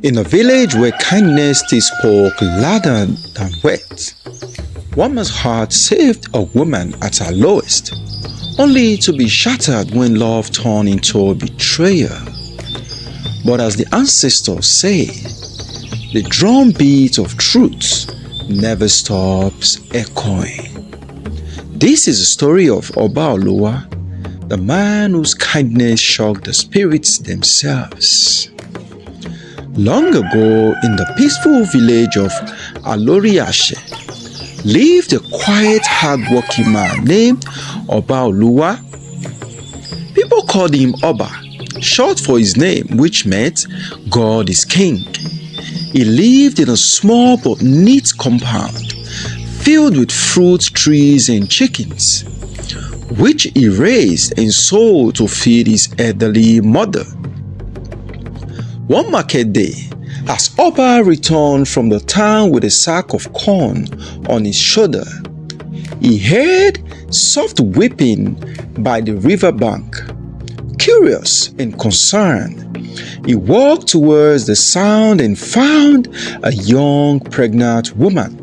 In a village where kindness still spoke louder than words, one man's heart saved a woman at her lowest, only to be shattered when love turned into a betrayal. But as the ancestors say, the drumbeat of truth never stops echoing. This is the story of Obaloluwa, the man whose kindness shocked the spirits themselves. Long ago, in the peaceful village of Aloriashe, lived a quiet, hard-working man named Obaloluwa. People called him Oba, short for his name, which meant God is King. He lived in a small but neat compound filled with fruit trees and chickens, which he raised and sold to feed his elderly mother. One market day, as Oba returned from the town with a sack of corn on his shoulder, he heard soft weeping by the riverbank. Curious and concerned, he walked towards the sound and found a young pregnant woman,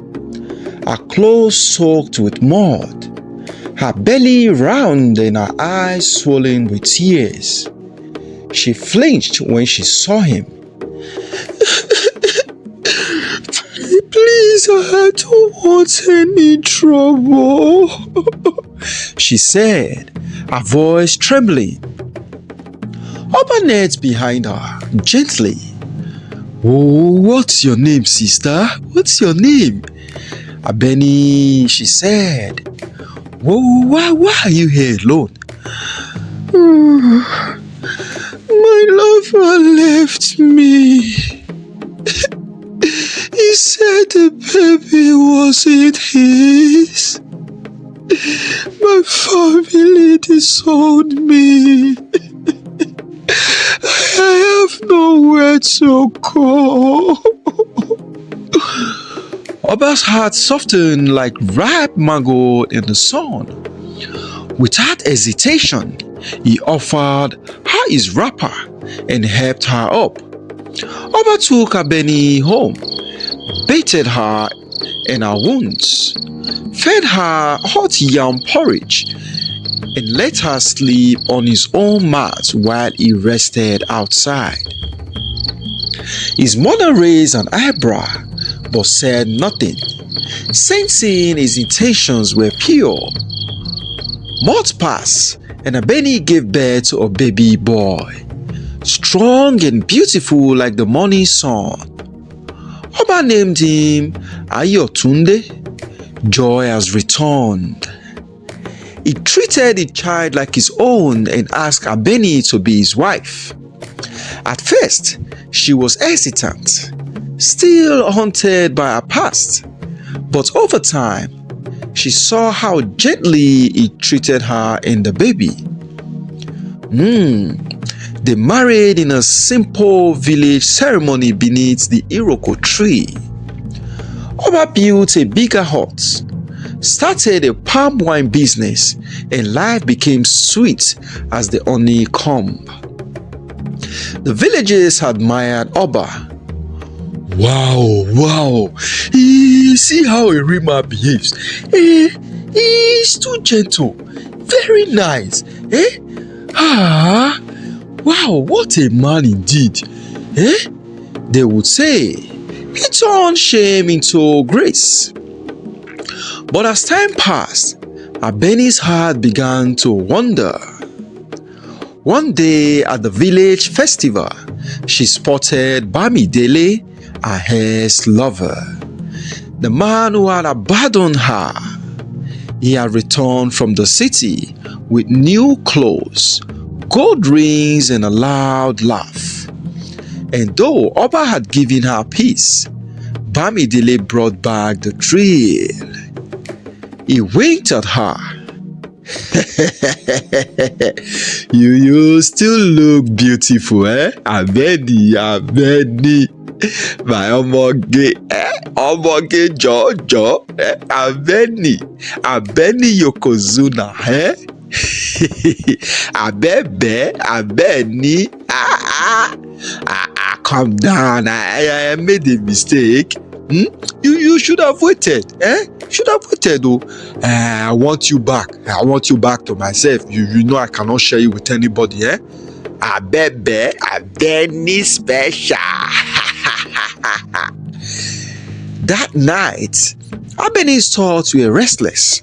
her clothes soaked with mud, her belly round and her eyes swollen with tears. She flinched when she saw him. "Please, I don't want any trouble," she said, her voice trembling. Oba knelt behind her gently. "Oh, what's your name, sister? What's your name?" "Abeni," she said. "Whoa, why are you here alone?" "My lover left me. He said the baby wasn't his. My family disowned me. I have nowhere to go." Oba's heart softened like ripe mango in the sun. Without hesitation, he offered her his wrapper and helped her up. Oba took Abeni home, bathed her and her wounds, fed her hot yam porridge, and let her sleep on his own mat while he rested outside. His mother raised an eyebrow but said nothing, sensing his intentions were pure. Months passed, and Abeni gave birth to a baby boy, strong and beautiful like the morning sun. Oba named him Ayotunde. Joy has returned. He treated the child like his own and asked Abeni to be his wife. At first, she was hesitant, still haunted by her past, but over time, she saw how gently he treated her and the baby. They married in a simple village ceremony beneath the Iroko tree. Oba built a bigger hut, started a palm wine business, and life became sweet as the honeycomb. The villagers admired Oba. Wow, see how a Rima behaves. He's too gentle, very nice. Wow, what a man indeed. They would say, he turned shame into grace. But as time passed, Abeni's heart began to wander. One day at the village festival, she spotted Bamidele, her hair's lover, the man who had abandoned her. He had returned from the city with new clothes, gold rings, and a loud laugh. And though Oba had given her peace, Bamidele brought back the thrill. He winked at her. You still look beautiful, Abeni, my omoge, Jojo, Abeni Yokozuna, Abeni, calm down. I made a mistake. You should have waited. Should have waited though. I want you back. I want you back to myself. You know I cannot share you with anybody. Abeni special. That night, Abeni's thoughts were restless.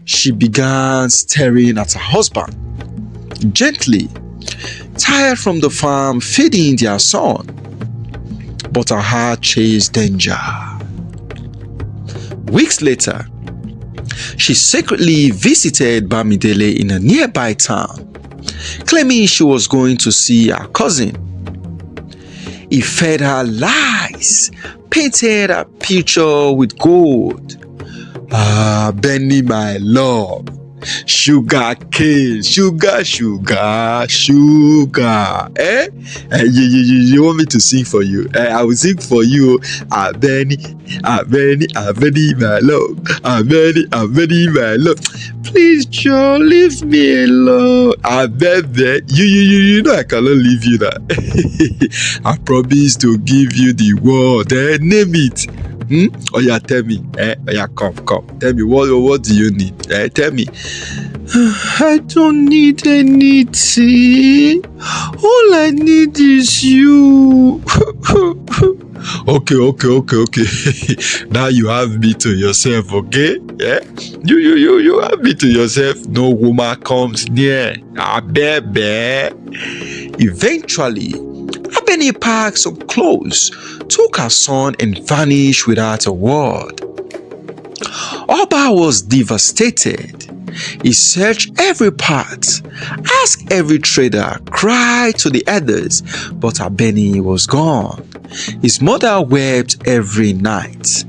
She began staring at her husband, gently, tired from the farm feeding their son. But her heart chased danger. Weeks later, she secretly visited Bamidele in a nearby town, claiming she was going to see her cousin. He fed her lies, painted her picture with gold. Benny, my love. Sugar cane, sugar. You want me to sing for you? I will sing for you. Abeni, my love. Abeni, my love. Please, Joe, leave me alone. Abebe, you know I cannot leave you now. I promise to give you the word. Name it. Oh yeah, tell me. Oh yeah, come. Tell me what do you need? Tell me. I don't need anything. All I need is you. Okay. Now you have me to yourself, okay? Yeah? You have me to yourself. No woman comes near. Baby. Eventually, Abeni packed some clothes, took her son and vanished without a word. Oba was devastated. He searched every part, asked every trader, cried to the others, but Abeni was gone. His mother wept every night.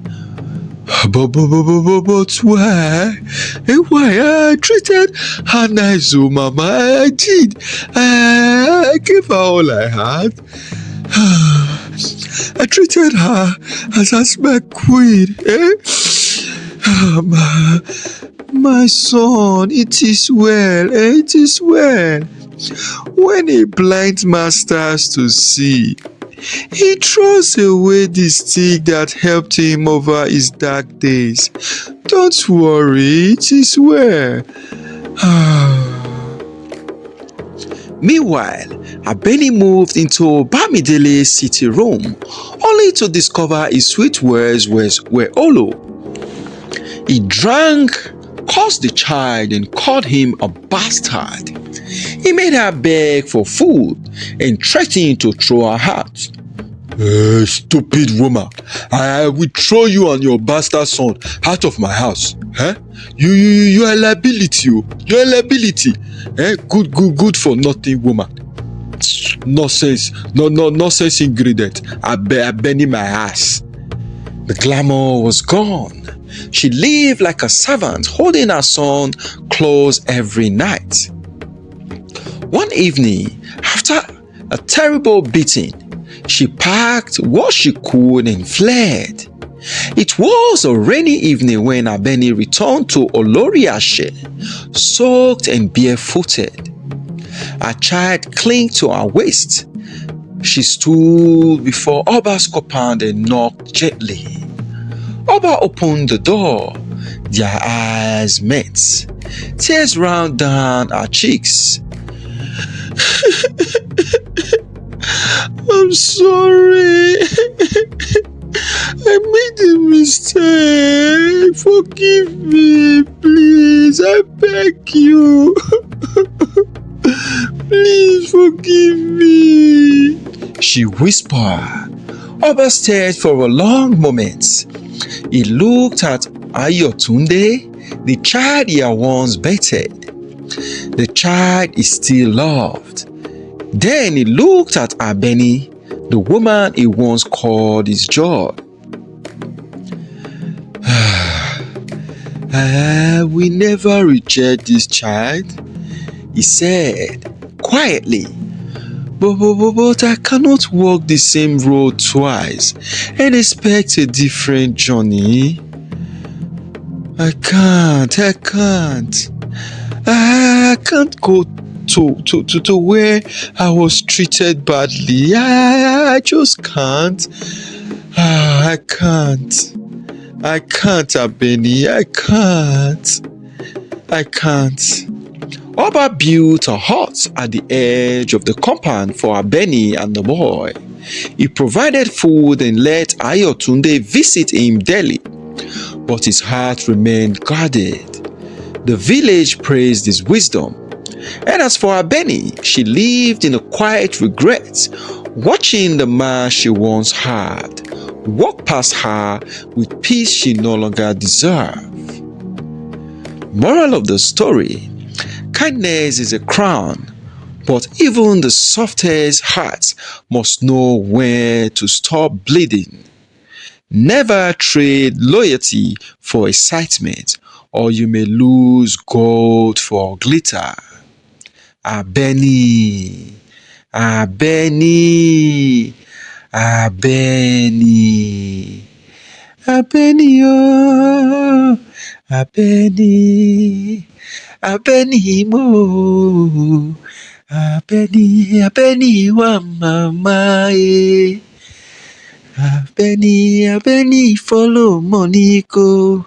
But why? I treated her nice, oh mama. I did. I gave her all I had. I treated her as my queen. My son, it is well. It is well. When a blind man starts to see, he throws away the stick that helped him over his dark days. Don't worry, it is well. Meanwhile, Abeni moved into Bamidele's city room, only to discover his sweet words were hollow. He drank, cursed the child, and called him a bastard. He made her beg for food and threatened to throw her out. Stupid woman, I will throw you and your bastard son out of my house. You are a liability. You are a liability. Good for nothing woman. Nonsense. Nonsense ingredient. I bend my ass. The glamour was gone. She lived like a servant, holding her son close every night. One evening, after a terrible beating, she packed what she could and fled. It was a rainy evening when Abeni returned to Oloriashe, soaked and barefooted. Her child clung to her waist. She stood before Oba's compound and knocked gently. Oba opened the door. Their eyes met. Tears ran down her cheeks. I'm sorry. I made a mistake. Forgive me, please. I beg you. Please forgive me, she whispered. Oba stared for a long moment. He looked at Ayotunde, the child he had once betted. The child is still loved. Then he looked at Abeni, the woman he once called his joy. I will never reject this child, he said quietly. But I cannot walk the same road twice and expect a different journey. I can't go to where I was treated badly. I just can't. I can't. I can't, Abeni. I can't. Oba built a hut at the edge of the compound for Abeni and the boy. He provided food and let Ayotunde visit him daily, but his heart remained guarded. The village praised his wisdom. And as for Abeni, she lived in a quiet regret, watching the man she once had walk past her with peace she no longer deserved. Moral of the story: kindness is a crown, but even the softest heart must know when to stop bleeding. Never trade loyalty for excitement, or you may lose gold for glitter. Abeni, Abeni, Abeni, Abeni, oh, Abeni, Abeni mo, Abeni, Abeni wa mama eh. Abeni, Abeni follow money go.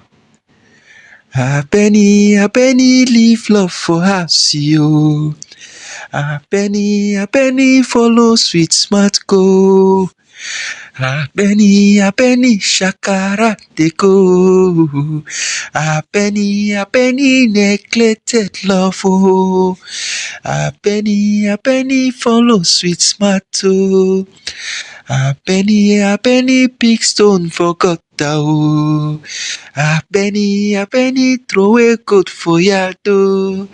Abeni, Abeni leave love for house yo. Abeni, Abeni follow sweet smart go. Abeni, Abeni shakara dey go. Abeni, Abeni neglected love oh. Abeni, Abeni follow sweet smart oh. Abeni, Abeni big stone for gutter oh. Abeni, Abeni throw a goat for yard oh.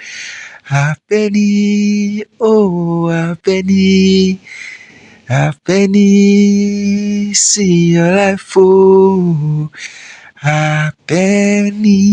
Abeni, oh Abeni, Abeni, see your life oh. Abeni.